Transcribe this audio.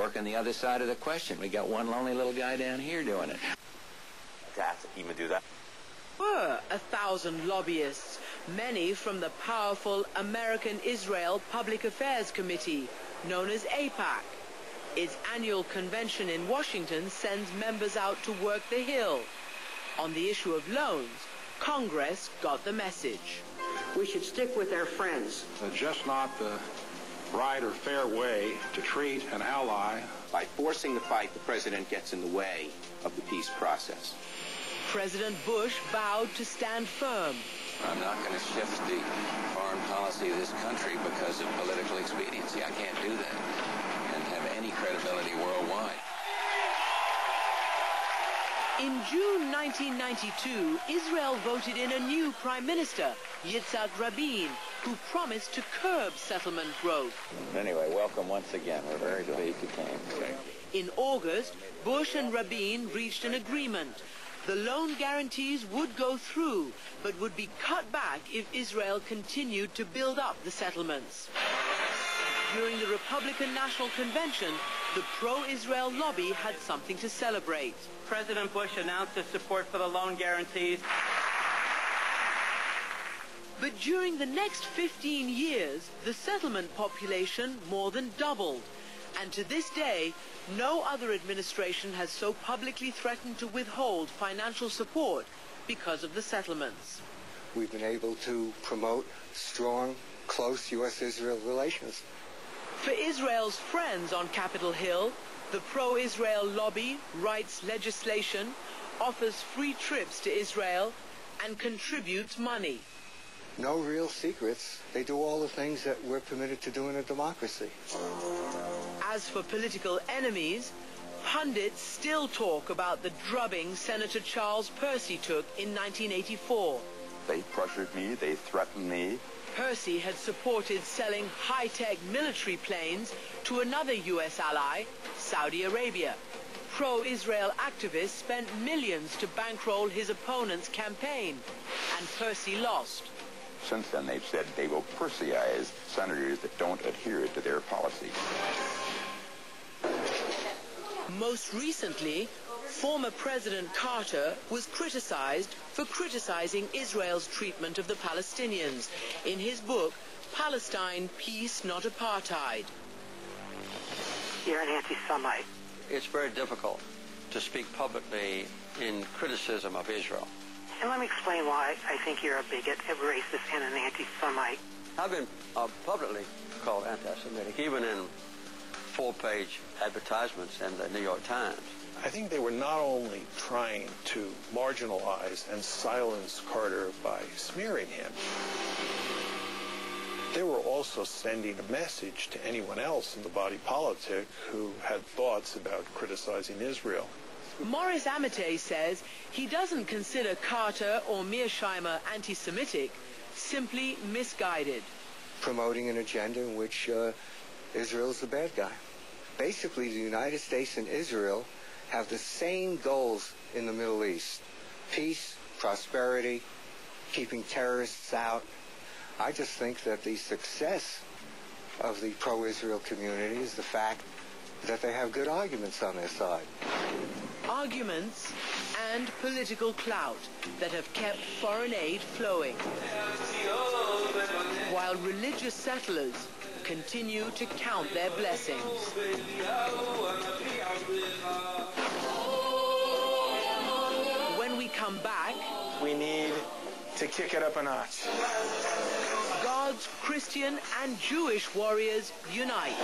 working the other side of the question. We got one lonely little guy down here doing it. That's even do that. Were 1,000 lobbyists, many from the powerful American-Israel Public Affairs Committee, known as Aipac. Its annual convention in Washington sends members out to work the Hill. On the issue of loans, Congress got the message. We should stick with our friends. Just not the right or fair way to treat an ally. By forcing the fight, the president gets in the way of the peace process. President Bush vowed to stand firm. I'm not going to shift the foreign policy of this country because of political expediency. I can't do that and have any credibility worldwide. In June 1992, Israel voted in a new prime minister, Yitzhak Rabin, who promised to curb settlement growth. Anyway, welcome once again. We're very pleased you came. In August, Bush and Rabin reached an agreement. The loan guarantees would go through, but would be cut back if Israel continued to build up the settlements. During the Republican National Convention, the pro-Israel lobby had something to celebrate. President Bush announced his support for the loan guarantees. But during the next 15 years, the settlement population more than doubled. And to this day, no other administration has so publicly threatened to withhold financial support because of the settlements. We've been able to promote strong, close U.S.-Israel relations. For Israel's friends on Capitol Hill, the pro-Israel lobby writes legislation, offers free trips to Israel, and contributes money. No real secrets. They do all the things that we're permitted to do in a democracy. As for political enemies, pundits still talk about the drubbing Senator Charles Percy took in 1984. They pressured me, they threatened me. Percy had supported selling high-tech military planes to another U.S. ally, Saudi Arabia. Pro-Israel activists spent millions to bankroll his opponent's campaign, and Percy lost. Since then, they've said they will Percyize senators that don't adhere to their policies. Most recently, former President Carter was criticized for criticizing Israel's treatment of the Palestinians in his book, Palestine, Peace, Not Apartheid. You're an anti-Semite. It's very difficult to speak publicly in criticism of Israel. And let me explain why I think you're a bigot, a racist, and an anti-Semite. I've been publicly called anti-Semitic, even in full-page advertisements in the New York Times. I think they were not only trying to marginalize and silence Carter by smearing him, they were also sending a message to anyone else in the body politic who had thoughts about criticizing Israel. Morris Amate says he doesn't consider Carter or Mearsheimer anti-Semitic, simply misguided. Promoting an agenda in which Israel's the bad guy. Basically, the United States and Israel have the same goals in the Middle East. Peace, prosperity, keeping terrorists out. I just think that the success of the pro-Israel community is the fact that they have good arguments on their side. Arguments and political clout that have kept foreign aid flowing, while religious settlers continue to count their blessings. When we come back, we need to kick it up a notch. God's Christian and Jewish warriors unite.